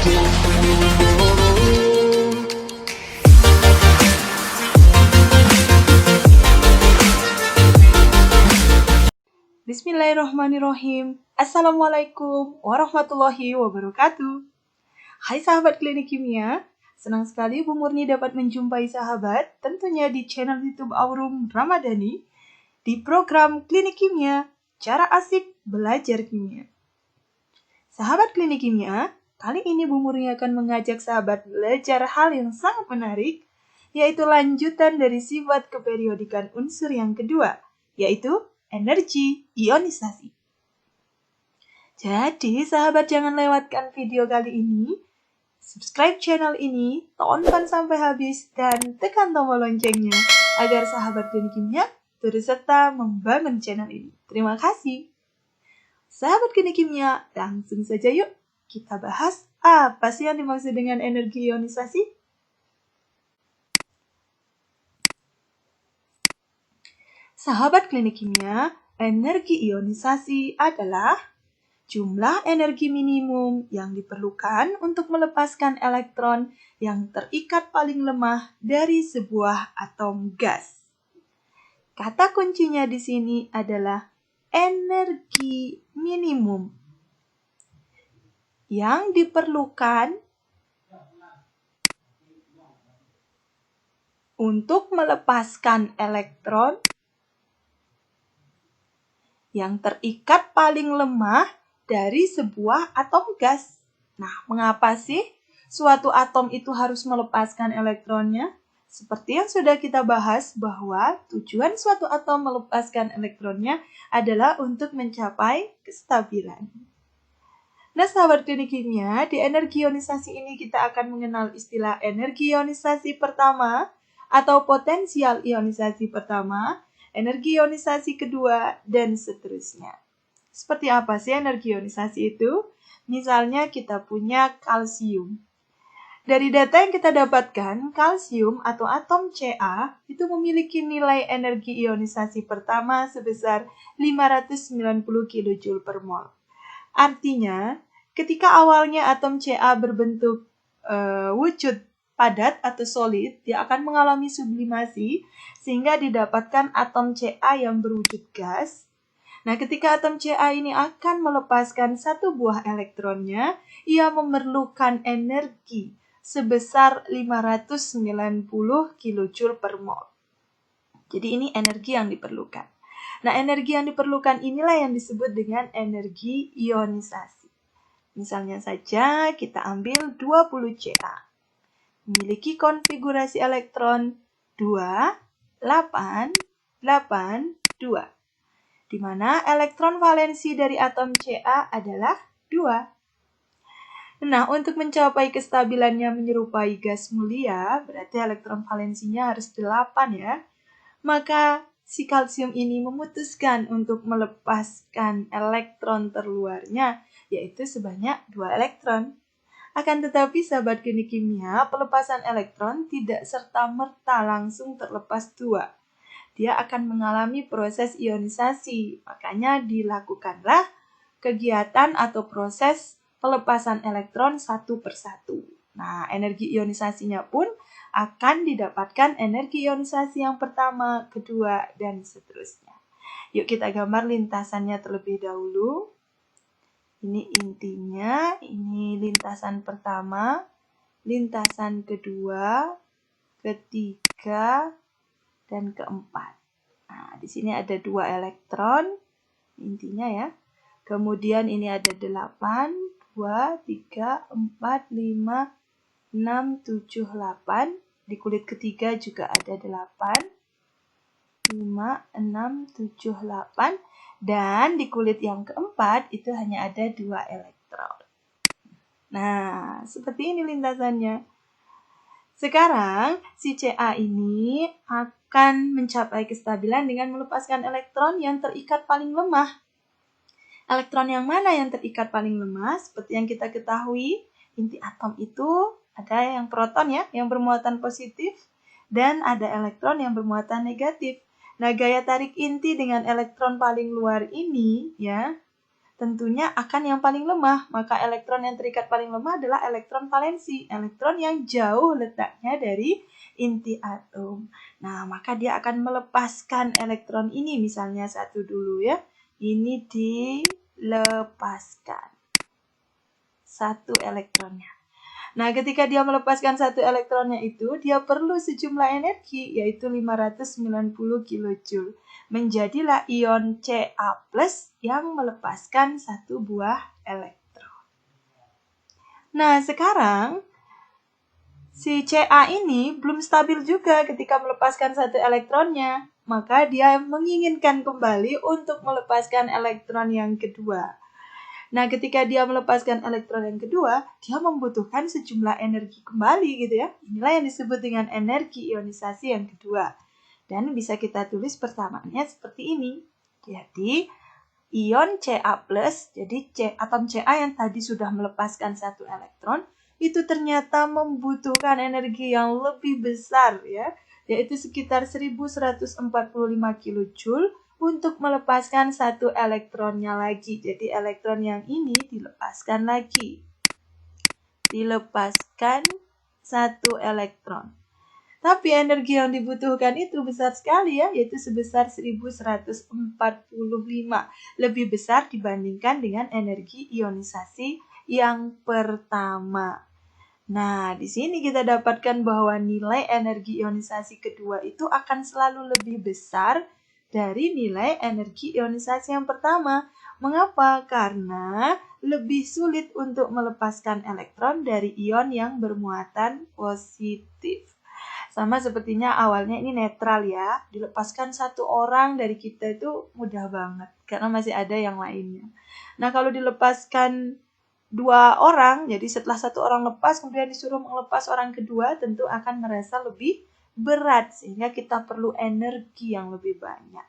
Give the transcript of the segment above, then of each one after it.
Bismillahirrahmanirrahim. Assalamualaikum warahmatullahi wabarakatuh. Hai sahabat klinik kimia, senang sekali Bu Murni dapat menjumpai sahabat tentunya di channel YouTube Aurum Ramadhani di program Klinik Kimia, Cara Asik Belajar Kimia. Sahabat klinik kimia, kali ini Bu Murni akan mengajak sahabat belajar hal yang sangat menarik, yaitu lanjutan dari sifat keperiodikan unsur yang kedua, yaitu energi ionisasi. Jadi, sahabat jangan lewatkan video kali ini. Subscribe channel ini, tonton sampai habis, dan tekan tombol loncengnya agar sahabat klinik kimia turut serta membangun channel ini. Terima kasih. Sahabat klinik kimia, langsung saja yuk kita bahas apa sih yang dimaksud dengan energi ionisasi. Sahabat klinik kimia, energi ionisasi adalah jumlah energi minimum yang diperlukan untuk melepaskan elektron yang terikat paling lemah dari sebuah atom gas. Kata kuncinya di sini adalah energi minimum yang diperlukan untuk melepaskan elektron yang terikat paling lemah dari sebuah atom gas. Nah, mengapa sih suatu atom itu harus melepaskan elektronnya? Seperti yang sudah kita bahas bahwa tujuan suatu atom melepaskan elektronnya adalah untuk mencapai kestabilan. Nah, sahabat klinik kimia, di energi ionisasi ini kita akan mengenal istilah energi ionisasi pertama atau potensial ionisasi pertama, energi ionisasi kedua, dan seterusnya. Seperti apa sih energi ionisasi itu? Misalnya kita punya kalsium. Dari data yang kita dapatkan, kalsium atau atom Ca itu memiliki nilai energi ionisasi pertama sebesar 590 kJ per mol. Artinya, ketika awalnya atom Ca berbentuk wujud padat atau solid, dia akan mengalami sublimasi sehingga didapatkan atom Ca yang berwujud gas. Nah, ketika atom Ca ini akan melepaskan satu buah elektronnya, ia memerlukan energi sebesar 590 kJ per mol. Jadi ini energi yang diperlukan. Nah, energi yang diperlukan inilah yang disebut dengan energi ionisasi. Misalnya saja kita ambil 20 Ca. Memiliki konfigurasi elektron 2, 8, 8, 2. Di mana elektron valensi dari atom Ca adalah 2. Nah, untuk mencapai kestabilannya menyerupai gas mulia, berarti elektron valensinya harus 8 ya. Maka si kalsium ini memutuskan untuk melepaskan elektron terluarnya, yaitu sebanyak 2 elektron. Akan tetapi sahabat klinik kimia, pelepasan elektron tidak serta-merta langsung terlepas 2. Dia akan mengalami proses ionisasi, makanya dilakukanlah kegiatan atau proses pelepasan elektron satu persatu. Nah, energi ionisasinya pun akan didapatkan energi ionisasi yang pertama, kedua, dan seterusnya. Yuk kita gambar lintasannya terlebih dahulu. Ini intinya, ini lintasan pertama, lintasan kedua, ketiga, dan keempat. Nah, di sini ada 2 elektron, intinya ya. Kemudian ini ada 8, 2, 3, 4, 5, 6, 7, 8. Di kulit ketiga juga ada 8, 5, 6, 7, 8. Dan di kulit yang keempat itu hanya ada 2 elektron. Nah, seperti ini lintasannya. Sekarang, si Ca ini akan mencapai kestabilan dengan melepaskan elektron yang terikat paling lemah. Elektron yang mana yang terikat paling lemah? Seperti yang kita ketahui, inti atom itu ada yang proton ya, yang bermuatan positif, dan ada elektron yang bermuatan negatif. Nah, gaya tarik inti dengan elektron paling luar ini ya tentunya akan yang paling lemah. Maka elektron yang terikat paling lemah adalah elektron valensi, elektron yang jauh letaknya dari inti atom. Nah, maka dia akan melepaskan elektron ini, misalnya satu dulu ya. Ini dilepaskan satu elektronnya. Nah, ketika dia melepaskan satu elektronnya itu, dia perlu sejumlah energi, yaitu 590 kJ. Menjadilah ion Ca+ yang melepaskan satu buah elektron. Nah, sekarang si Ca ini belum stabil juga ketika melepaskan satu elektronnya. Maka dia menginginkan kembali untuk melepaskan elektron yang kedua. Nah, ketika dia melepaskan elektron yang kedua, dia membutuhkan sejumlah energi kembali gitu ya. Inilah yang disebut dengan energi ionisasi yang kedua. Dan bisa kita tulis persamaannya seperti ini. Jadi, ion Ca+, jadi atom Ca yang tadi sudah melepaskan satu elektron, itu ternyata membutuhkan energi yang lebih besar ya, yaitu sekitar 1145 kJ untuk melepaskan satu elektronnya lagi. Jadi elektron yang ini dilepaskan lagi. Dilepaskan satu elektron. Tapi energi yang dibutuhkan itu besar sekali ya, yaitu sebesar 1145. Lebih besar dibandingkan dengan energi ionisasi yang pertama. Nah, di sini kita dapatkan bahwa nilai energi ionisasi kedua itu akan selalu lebih besar dari nilai energi ionisasi yang pertama. Mengapa? Karena lebih sulit untuk melepaskan elektron dari ion yang bermuatan positif. Sama sepertinya awalnya ini netral ya, dilepaskan satu orang dari kita itu mudah banget, karena masih ada yang lainnya. Nah, kalau dilepaskan dua orang, jadi setelah satu orang lepas, kemudian disuruh melepas orang kedua, tentu akan merasa lebih berat, sehingga kita perlu energi yang lebih banyak.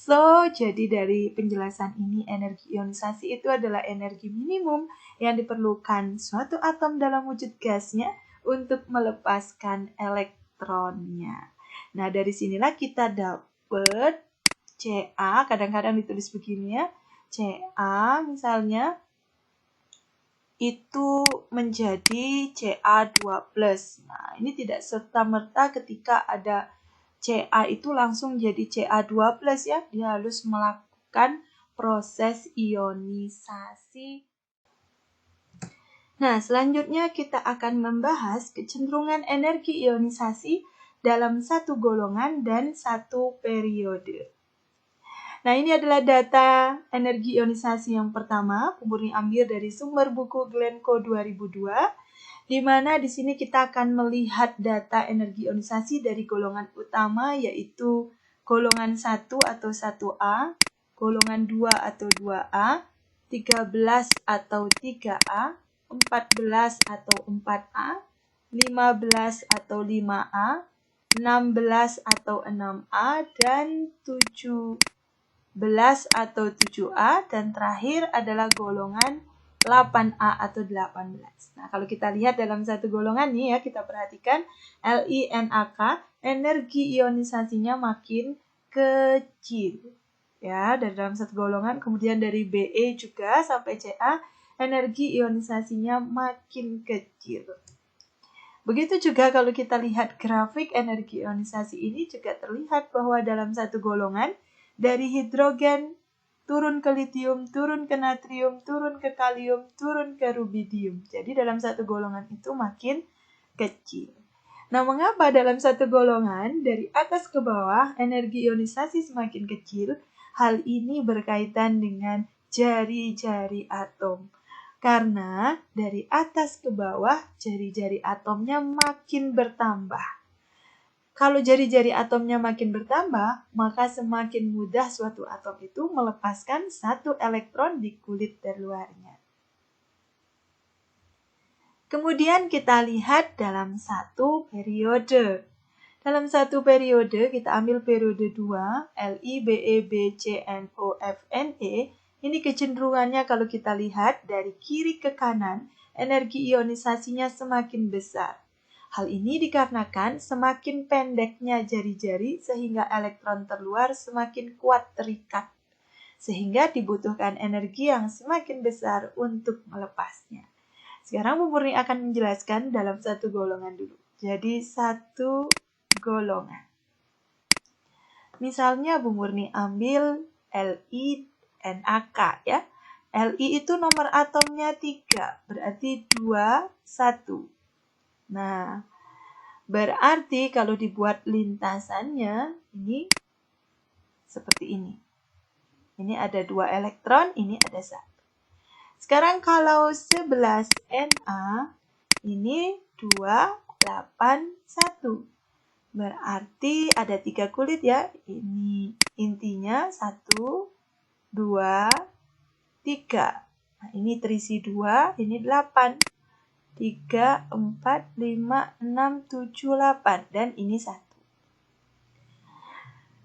So, jadi dari penjelasan ini, energi ionisasi itu adalah energi minimum yang diperlukan suatu atom dalam wujud gasnya untuk melepaskan elektronnya. Nah, dari sinilah kita dapat Ca, kadang-kadang ditulis begini ya, Ca misalnya itu menjadi Ca2+. Nah, ini tidak serta-merta ketika ada Ca itu langsung jadi Ca2+ ya. Dia harus melakukan proses ionisasi. Nah, selanjutnya kita akan membahas kecenderungan energi ionisasi dalam satu golongan dan satu periode. Nah, ini adalah data energi ionisasi yang pertama, Pemurni ambil dari sumber buku Glencoe 2002, di mana di sini kita akan melihat data energi ionisasi dari golongan utama, yaitu golongan 1 atau 1A, golongan 2 atau 2A, 13 atau 3A, 14 atau 4A, 15 atau 5A, 16 atau 6A, dan 17 atau 7A, dan terakhir adalah golongan 8A atau 18. Nah, kalau kita lihat dalam satu golongan nih ya, kita perhatikan LINAK, energi ionisasinya makin kecil. Ya, dari dalam satu golongan, kemudian dari BE juga sampai CA, energi ionisasinya makin kecil. Begitu juga kalau kita lihat grafik energi ionisasi ini juga terlihat bahwa dalam satu golongan, dari hidrogen turun ke litium, turun ke natrium, turun ke kalium, turun ke rubidium. Jadi dalam satu golongan itu makin kecil. Nah, mengapa dalam satu golongan dari atas ke bawah energi ionisasi semakin kecil? Hal ini berkaitan dengan jari-jari atom. Karena dari atas ke bawah jari-jari atomnya makin bertambah. Kalau jari-jari atomnya makin bertambah, maka semakin mudah suatu atom itu melepaskan satu elektron di kulit terluarnya. Kemudian kita lihat dalam satu periode. Dalam satu periode, kita ambil periode 2, LiBeBCNOFNe. Ini kecenderungannya kalau kita lihat dari kiri ke kanan, energi ionisasinya semakin besar. Hal ini dikarenakan semakin pendeknya jari-jari sehingga elektron terluar semakin kuat terikat. sehingga dibutuhkan energi yang semakin besar untuk melepasnya. Sekarang Bu Murni akan menjelaskan dalam satu golongan dulu. Jadi satu golongan. Misalnya Bu Murni ambil Li NaK ya. Li itu nomor atomnya 3, berarti 2, 1. Nah, berarti kalau dibuat lintasannya, ini seperti ini. Ini ada 2 elektron, ini ada 1. Sekarang kalau 11 Na, ini 2, 8, 1. Berarti ada 3 kulit ya. Ini intinya 1, 2, 3. Nah, ini terisi 2, ini 8. 3, 4, 5, 6, 7, 8. Dan ini 1.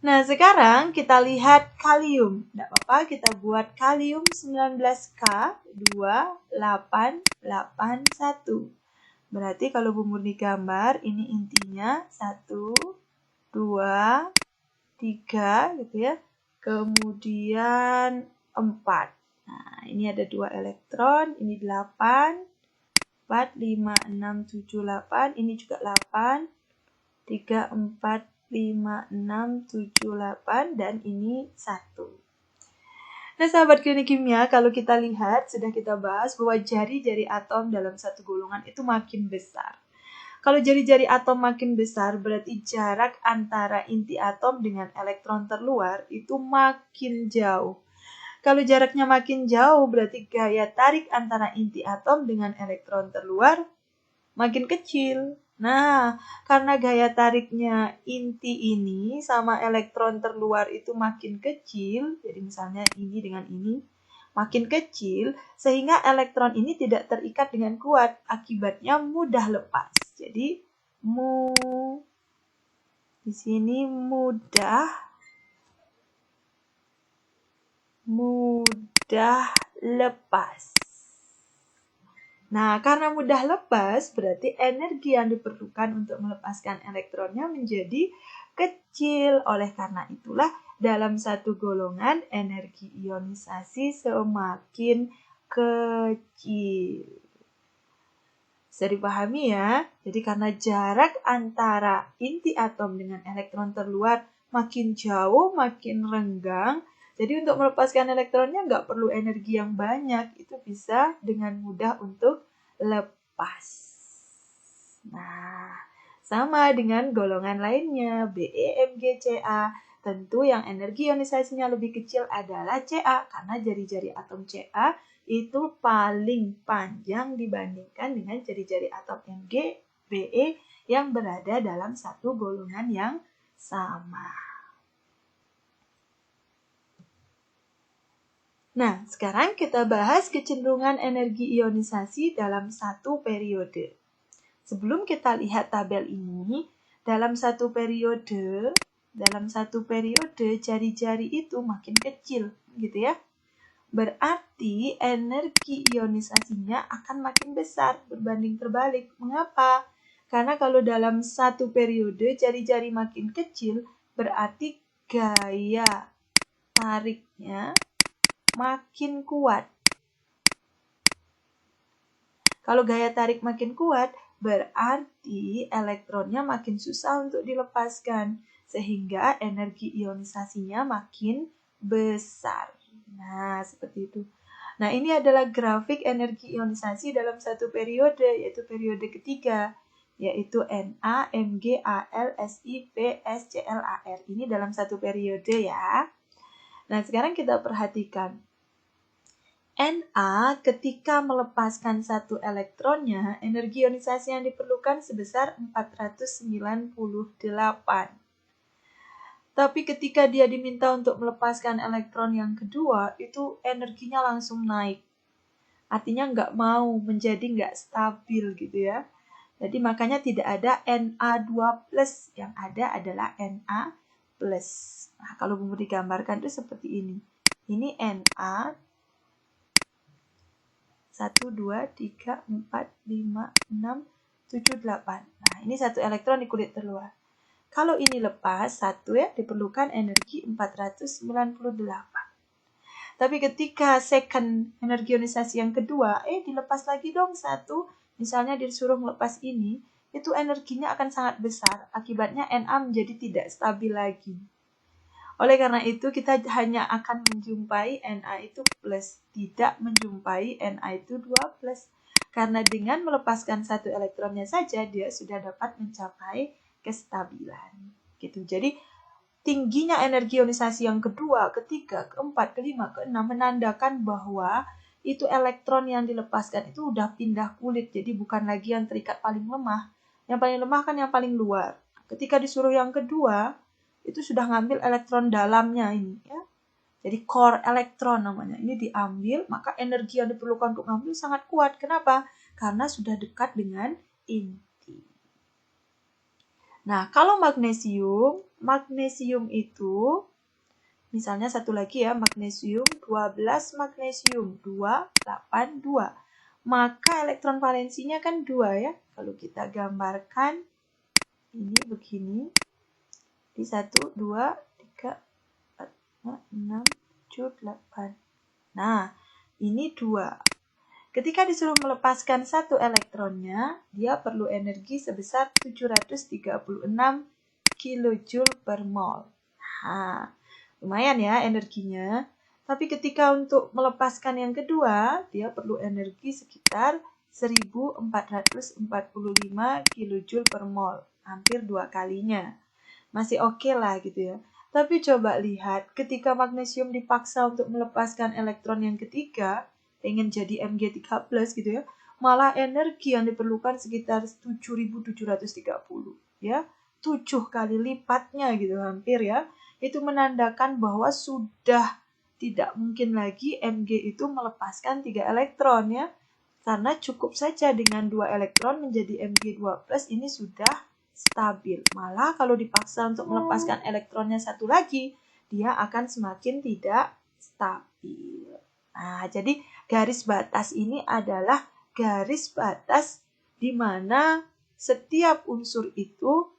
Nah, sekarang kita lihat kalium. Tidak apa-apa, kita buat kalium 19K 28881. Berarti kalau Bu Murni gambar, ini intinya 1, 2, 3 gitu ya. Kemudian 4. Nah, ini ada 2 elektron, ini 8, 4, 5, 6, 7, 8. Ini juga 8, 3, 4, 5, 6, 7, 8, dan ini 1. Nah, sahabat klinik kimia, kalau kita lihat, sudah kita bahas bahwa jari-jari atom dalam satu golongan itu makin besar. Kalau jari-jari atom makin besar, berarti jarak antara inti atom dengan elektron terluar itu makin jauh. Kalau jaraknya makin jauh, berarti gaya tarik antara inti atom dengan elektron terluar makin kecil. Nah, karena gaya tariknya inti ini sama elektron terluar itu makin kecil, jadi misalnya ini dengan ini makin kecil, sehingga elektron ini tidak terikat dengan kuat, akibatnya mudah lepas. Jadi, di sini mudah lepas. Nah, karena mudah lepas, berarti energi yang diperlukan untuk melepaskan elektronnya menjadi kecil. Oleh karena itulah, dalam satu golongan, energi ionisasi semakin kecil. Bisa dipahami ya? Jadi karena jarak antara inti atom dengan elektron terluar makin jauh, makin renggang, jadi untuk melepaskan elektronnya nggak perlu energi yang banyak, itu bisa dengan mudah untuk lepas. Nah, sama dengan golongan lainnya, Be, Mg, Ca. Tentu yang energi ionisasinya lebih kecil adalah Ca, karena jari-jari atom Ca itu paling panjang dibandingkan dengan jari-jari atom Mg, Be yang berada dalam satu golongan yang sama. Nah, sekarang kita bahas kecenderungan energi ionisasi dalam satu periode. Sebelum kita lihat tabel ini, dalam satu periode jari-jari itu makin kecil, gitu ya. Berarti energi ionisasinya akan makin besar berbanding terbalik. Mengapa? Karena kalau dalam satu periode jari-jari makin kecil, berarti gaya tariknya makin kuat. Kalau gaya tarik makin kuat, berarti elektronnya makin susah untuk dilepaskan, sehingga energi ionisasinya makin besar. Nah, seperti itu. Nah, ini adalah grafik energi ionisasi dalam satu periode, yaitu periode ketiga, yaitu Na, Mg, Al, Si, P, S, Cl, Ar. Ini dalam satu periode ya. Nah, sekarang kita perhatikan. Na ketika melepaskan satu elektronnya, energi ionisasi yang diperlukan sebesar 498. Tapi ketika dia diminta untuk melepaskan elektron yang kedua, itu energinya langsung naik. Artinya nggak mau, menjadi nggak stabil gitu ya. Jadi makanya tidak ada Na2+, yang ada adalah Na+. Nah, kalau mau digambarkan itu seperti ini. Ini Na 1, 2, 3, 4, 5, 6, 7, 8. Nah, ini satu elektron di kulit terluar. Kalau ini lepas, satu ya, diperlukan energi 498. Tapi ketika second energi ionisasi yang kedua, dilepas lagi dong satu, misalnya disuruh melepas ini, itu energinya akan sangat besar. Akibatnya Na menjadi tidak stabil lagi. Oleh karena itu, kita hanya akan menjumpai Na itu plus, tidak menjumpai Na itu 2 plus. Karena dengan melepaskan satu elektronnya saja, dia sudah dapat mencapai kestabilan. Gitu. Jadi, tingginya energi ionisasi yang kedua, ketiga, keempat, kelima, keenam menandakan bahwa itu elektron yang dilepaskan itu udah pindah kulit. Jadi bukan lagi yang terikat paling lemah. Yang paling lemah kan yang paling luar. Ketika disuruh yang kedua, itu sudah ngambil elektron dalamnya ini ya. Jadi core elektron namanya. Ini diambil, maka energi yang diperlukan untuk ngambil sangat kuat. Kenapa? Karena sudah dekat dengan inti. Nah, kalau magnesium itu misalnya satu lagi ya, magnesium 12 magnesium 282. Maka elektron valensinya kan 2 ya. Kalau kita gambarkan ini begini. Di 1, 2, 3, 4, 5, 6, 7, 8. Nah, ini 2. Ketika disuruh melepaskan satu elektronnya, dia perlu energi sebesar 736 kJ per mol. Nah, lumayan ya energinya. Tapi ketika untuk melepaskan yang kedua, dia perlu energi sekitar 1445 kJ per mol. Hampir 2 kalinya. Masih oke lah gitu ya. Tapi coba lihat, ketika magnesium dipaksa untuk melepaskan elektron yang ketiga, pengen jadi Mg3+ gitu ya, malah energi yang diperlukan sekitar 7.730 ya. 7 kali lipatnya gitu hampir ya. Itu menandakan bahwa sudah tidak mungkin lagi Mg itu melepaskan 3 elektron ya. Karena cukup saja dengan 2 elektron menjadi Mg2+, ini sudah stabil. Malah kalau dipaksa untuk melepaskan elektronnya satu lagi, dia akan semakin tidak stabil. Nah, jadi garis batas ini adalah garis batas di mana setiap unsur itu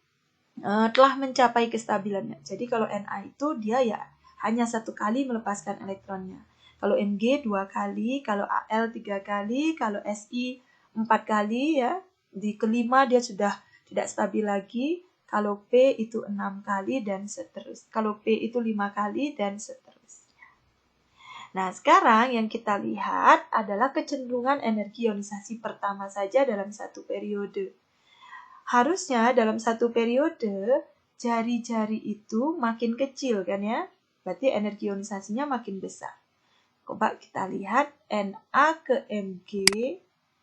telah mencapai kestabilannya. Jadi kalau Na itu dia ya hanya satu kali melepaskan elektronnya. Kalau Mg 2 kali, kalau Al 3 kali, kalau Si 4 kali ya. Di kelima dia sudah tidak stabil lagi. Kalau P itu 6 kali dan seterusnya. Kalau P itu 5 kali dan seterusnya. Nah, sekarang yang kita lihat adalah kecenderungan energi ionisasi pertama saja dalam satu periode. Harusnya dalam satu periode, jari-jari itu makin kecil kan ya. Berarti energi ionisasinya makin besar. Coba kita lihat Na ke Mg.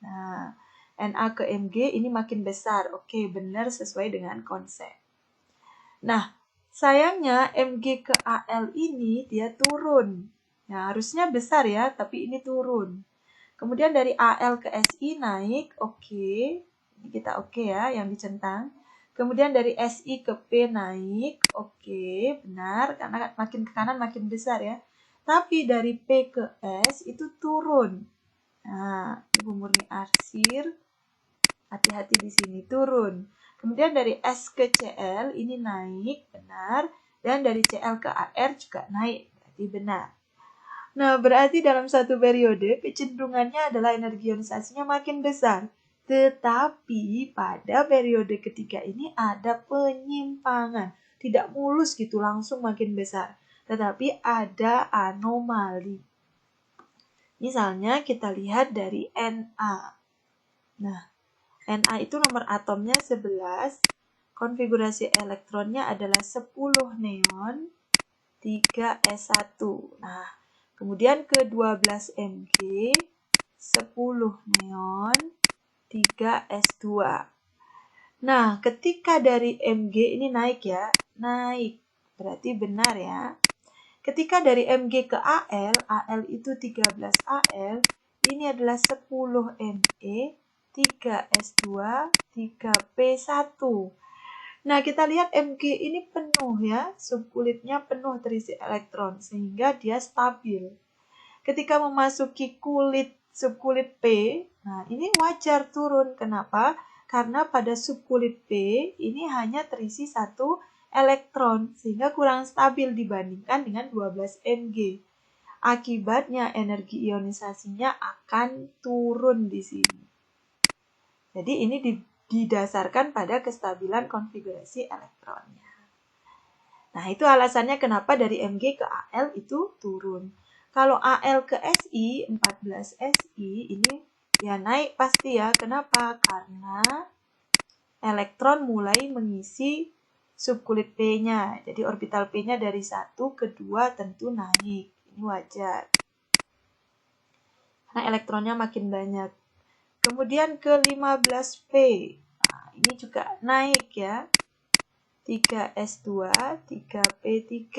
Nah, Na ke Mg ini makin besar. Oke, benar sesuai dengan konsep. Nah, sayangnya Mg ke Al ini dia turun. Nah, harusnya besar ya, tapi ini turun. Kemudian dari Al ke Si naik, oke. Ini kita oke ya, yang dicentang. Kemudian dari Si ke P naik, oke, benar. Karena makin ke kanan makin besar ya. Tapi dari P ke S itu turun. Nah, Ibu Murni arsir. Hati-hati di sini, turun. Kemudian dari S ke Cl ini naik, benar. Dan dari Cl ke Ar juga naik, berarti benar. Nah, berarti dalam satu periode, kecenderungannya adalah energi ionisasinya makin besar. Tetapi pada periode ketiga ini ada penyimpangan. Tidak mulus gitu, langsung makin besar. Tetapi ada anomali. Misalnya kita lihat dari Na. Nah, Na itu nomor atomnya 11. Konfigurasi elektronnya adalah 10 neon, 3 S1. Nah, kemudian ke 12 Mg, 10 neon, 3 S2. Nah, ketika dari Mg ini naik ya, naik. Berarti benar ya. Ketika dari Mg ke Al itu 13 Al, ini adalah 10 Me, 3 S2, 3 P1. Nah, kita lihat Mg ini penuh ya, subkulitnya penuh terisi elektron, sehingga dia stabil. Ketika memasuki subkulit P, nah ini wajar turun. Kenapa? Karena pada subkulit P ini hanya terisi 1 elektron, sehingga kurang stabil dibandingkan dengan 12 Mg. Akibatnya energi ionisasinya akan turun di sini. Jadi ini didasarkan pada kestabilan konfigurasi elektronnya. Nah, itu alasannya kenapa dari Mg ke Al itu turun. Kalau Al ke Si, 14 Si, ini ya naik pasti ya. Kenapa? Karena elektron mulai mengisi subkulit P-nya. Jadi orbital P-nya dari 1 ke 2 tentu naik. Ini wajar. Karena elektronnya makin banyak. Kemudian ke 15P. Nah, ini juga naik ya. 3S2, 3P3.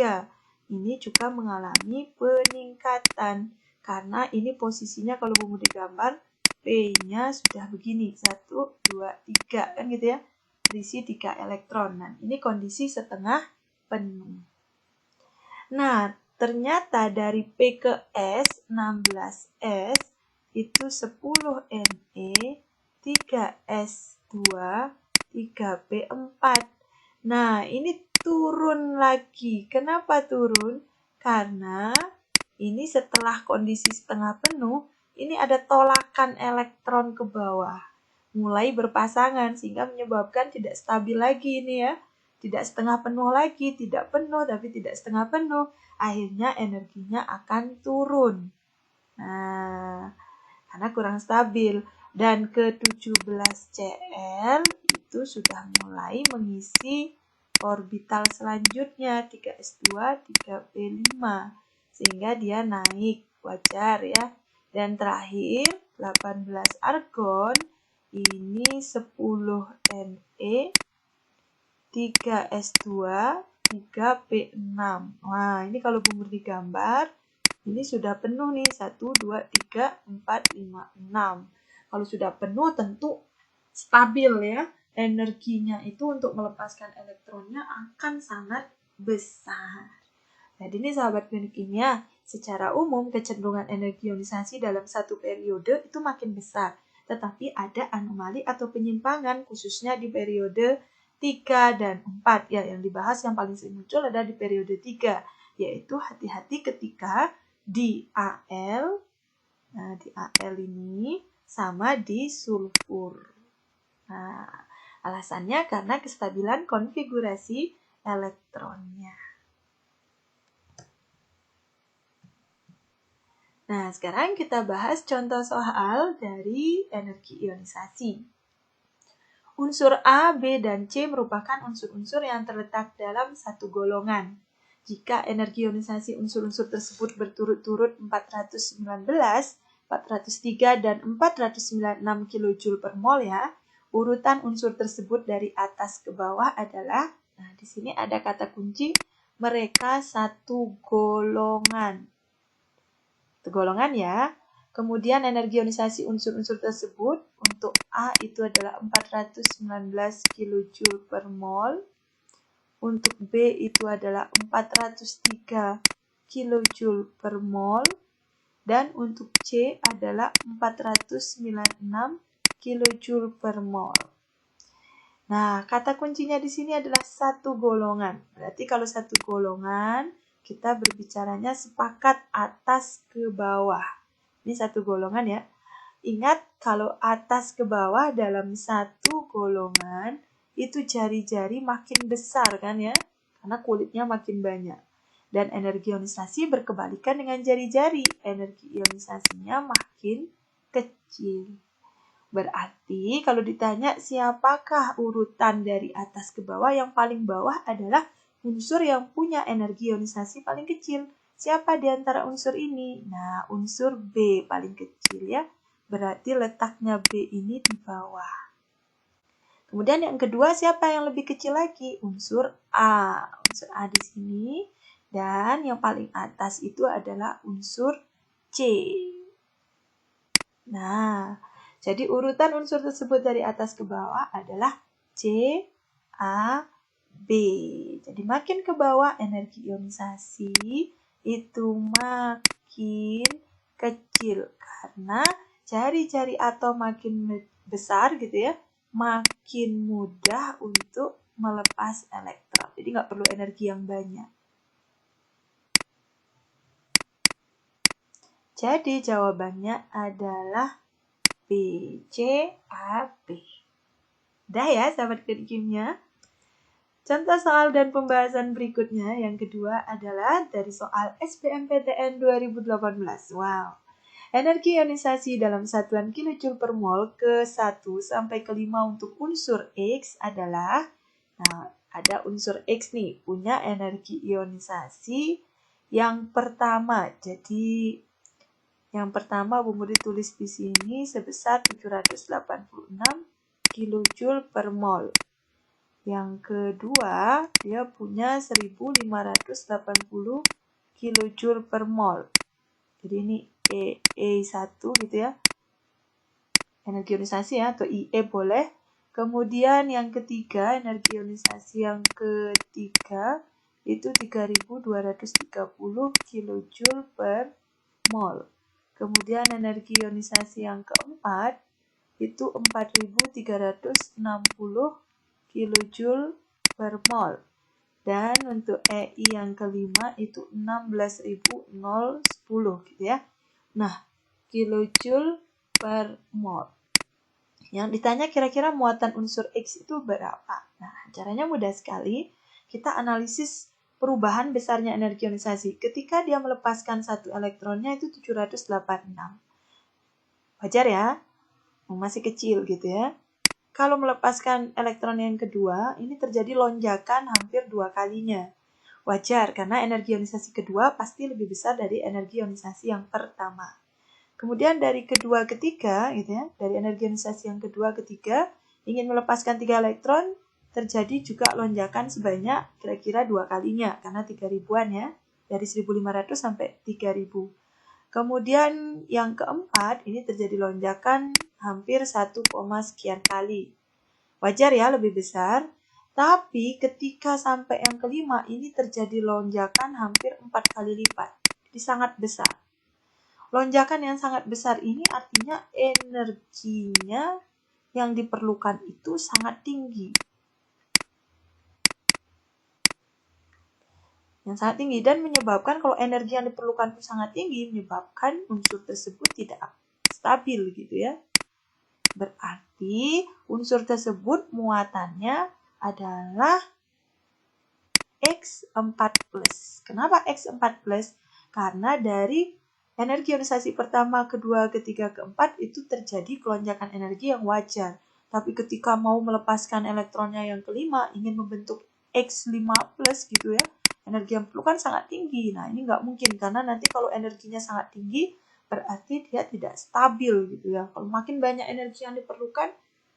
Ini juga mengalami peningkatan. Karena ini posisinya kalau mau digambar, P-nya sudah begini. 1, 2, 3. Kan gitu ya. Berisi 3 elektron. Nah, ini kondisi setengah penuh. Nah, ternyata dari P ke S, 16S, itu 10 Ne, 3S2, 3P4. Nah, ini turun lagi. Kenapa turun? Karena ini setelah kondisi setengah penuh, ini ada tolakan elektron ke bawah. Mulai berpasangan sehingga menyebabkan tidak stabil lagi ini ya. Tidak setengah penuh lagi, tidak penuh tapi tidak setengah penuh. Akhirnya energinya akan turun. Nah, karena kurang stabil. Dan ke 17Cl itu sudah mulai mengisi orbital selanjutnya 3S2, 3P5 sehingga dia naik, wajar ya. Dan terakhir 18 argon ini 10 Ne, 3S2, 3P6. Wah, ini kalau Bu Murni gambar ini sudah penuh nih, 1, 2, 3, 4, 5, 6. Kalau sudah penuh tentu stabil ya. Energinya itu untuk melepaskan elektronnya akan sangat besar. Jadi ini sahabat kimia, secara umum kecenderungan energi ionisasi dalam satu periode itu makin besar. Tetapi ada anomali atau penyimpangan khususnya di periode 3 dan 4. Ya, yang dibahas yang paling sering muncul ada di periode 3. Yaitu hati-hati ketika di Al, nah di Al ini sama di sulfur. Nah, alasannya karena kestabilan konfigurasi elektronnya. Nah, sekarang kita bahas contoh soal dari energi ionisasi. Unsur A, B, dan C merupakan unsur-unsur yang terletak dalam satu golongan. Jika energi ionisasi unsur-unsur tersebut berturut-turut 419, 403, dan 496 kJ per mol ya, urutan unsur tersebut dari atas ke bawah adalah, nah di sini ada kata kunci, mereka satu golongan. Itu golongan ya. Kemudian energi ionisasi unsur-unsur tersebut untuk A itu adalah 419 kJ per mol. Untuk B itu adalah 403 kJ per mol. Dan untuk C adalah 496 kJ per mol. Nah, kata kuncinya di sini adalah satu golongan. Berarti kalau satu golongan, kita berbicaranya sepakat atas ke bawah. Ini satu golongan ya. Ingat, kalau atas ke bawah dalam satu golongan, itu jari-jari makin besar kan ya. Karena kulitnya makin banyak. Dan energi ionisasi berkebalikan dengan jari-jari. Energi ionisasinya makin kecil. Berarti kalau ditanya siapakah urutan dari atas ke bawah, yang paling bawah adalah unsur yang punya energi ionisasi paling kecil. Siapa di antara unsur ini? Nah, unsur B paling kecil ya. Berarti letaknya B ini di bawah. Kemudian yang kedua, siapa yang lebih kecil lagi? Unsur A. Unsur A di sini. Dan yang paling atas itu adalah unsur C. Nah, jadi urutan unsur tersebut dari atas ke bawah adalah C, A, B. Jadi makin ke bawah energi ionisasi itu makin kecil. Karena jari-jari atom makin besar gitu ya, makin mudah untuk melepas elektron. Jadi nggak perlu energi yang banyak. Jadi jawabannya adalah B, C, A, B. Udah ya sahabat klinik kimia. Contoh soal dan pembahasan berikutnya yang kedua adalah dari soal SBMPTN 2018. Wow. Energi ionisasi dalam satuan kilojoule per mol ke-1 sampai ke-5 untuk unsur X adalah, nah ada unsur X nih, punya energi ionisasi yang pertama. Jadi yang pertama Bu Muri tulis di sini sebesar 786 kilojoule per mol. Yang kedua, dia punya 1580 kilojoule per mol. Jadi ini E1 gitu ya. Energi ionisasi ya, atau IE boleh. Kemudian yang ketiga, energi ionisasi yang ketiga itu 3230 kilojoule per mol. Kemudian energi ionisasi yang keempat itu 4360 kilojoule per mol. Dan untuk EI yang kelima itu 16.010 gitu ya. Nah, kilojoule per mol. Yang ditanya kira-kira muatan unsur X itu berapa? Nah, caranya mudah sekali. Kita analisis perubahan besarnya energi ionisasi. Ketika dia melepaskan satu elektronnya itu 786. Wajar ya? Masih kecil gitu ya. Kalau melepaskan elektron yang kedua, ini terjadi lonjakan hampir 2 kalinya. Wajar, karena energi ionisasi kedua pasti lebih besar dari energi ionisasi yang pertama. Kemudian dari kedua ketiga, gitu ya, dari energi ionisasi yang kedua ketiga, ingin melepaskan 3 elektron, terjadi juga lonjakan sebanyak kira-kira 2 kalinya, karena 3000-an ya, dari 1500 sampai 3000. Kemudian yang keempat, ini terjadi lonjakan hampir 1, sekian kali. Wajar ya, lebih besar. Tapi ketika sampai yang kelima, ini terjadi lonjakan hampir 4 kali lipat. Jadi sangat besar. Lonjakan yang sangat besar ini artinya energinya yang diperlukan itu sangat tinggi. Yang sangat tinggi dan menyebabkan kalau energi yang diperlukan itu sangat tinggi, menyebabkan unsur tersebut tidak stabil gitu ya. Berarti unsur tersebut muatannya adalah X4+. Kenapa X4+? Karena dari energi ionisasi pertama, kedua, ketiga, keempat itu terjadi kelonjakan energi yang wajar. Tapi ketika mau melepaskan elektronnya yang kelima, ingin membentuk X5+ gitu ya, energi yang diperlukan sangat tinggi. Nah ini nggak mungkin karena nanti kalau energinya sangat tinggi, berarti dia tidak stabil gitu ya. Kalau makin banyak energi yang diperlukan,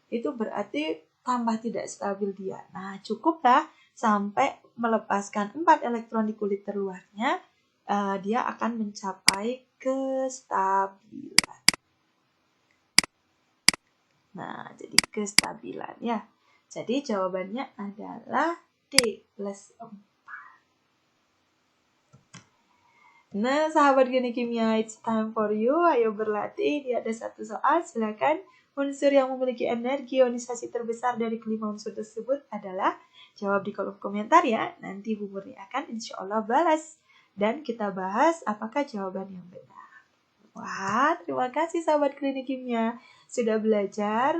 itu berarti tambah tidak stabil dia. Nah cukuplah sampai melepaskan 4 elektron di kulit terluarnya, dia akan mencapai kestabilan. Nah, jadi kestabilan ya. Jadi jawabannya adalah D+4. Nah, sahabat Geni Kimia, it's time for you. Ayo berlatih. Ini ada satu soal, silakan. Unsur yang memiliki energi ionisasi terbesar dari kelima unsur tersebut adalah, jawab di kolom komentar ya. Nanti Bu Murni akan insya Allah balas. Dan kita bahas apakah jawaban yang benar. Wah, terima kasih sahabat Klinik Kimia sudah belajar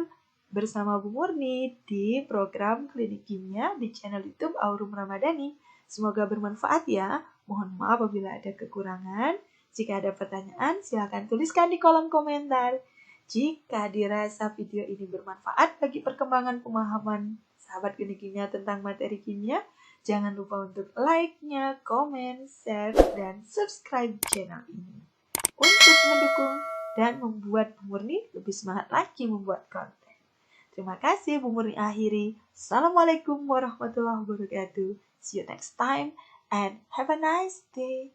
bersama Bu Murni di program Klinik Kimia di channel YouTube Aurum Ramadhani. Semoga bermanfaat ya. Mohon maaf apabila ada kekurangan. Jika ada pertanyaan, silakan tuliskan di kolom komentar. Jika dirasa video ini bermanfaat bagi perkembangan pemahaman sahabat Klinik Kimia tentang materi kimia, jangan lupa untuk like-nya, komen, share, dan subscribe channel ini untuk mendukung dan membuat Bu Murni lebih semangat lagi membuat konten. Terima kasih, Bu Murni akhiri. Assalamualaikum warahmatullahi wabarakatuh. See you next time and have a nice day.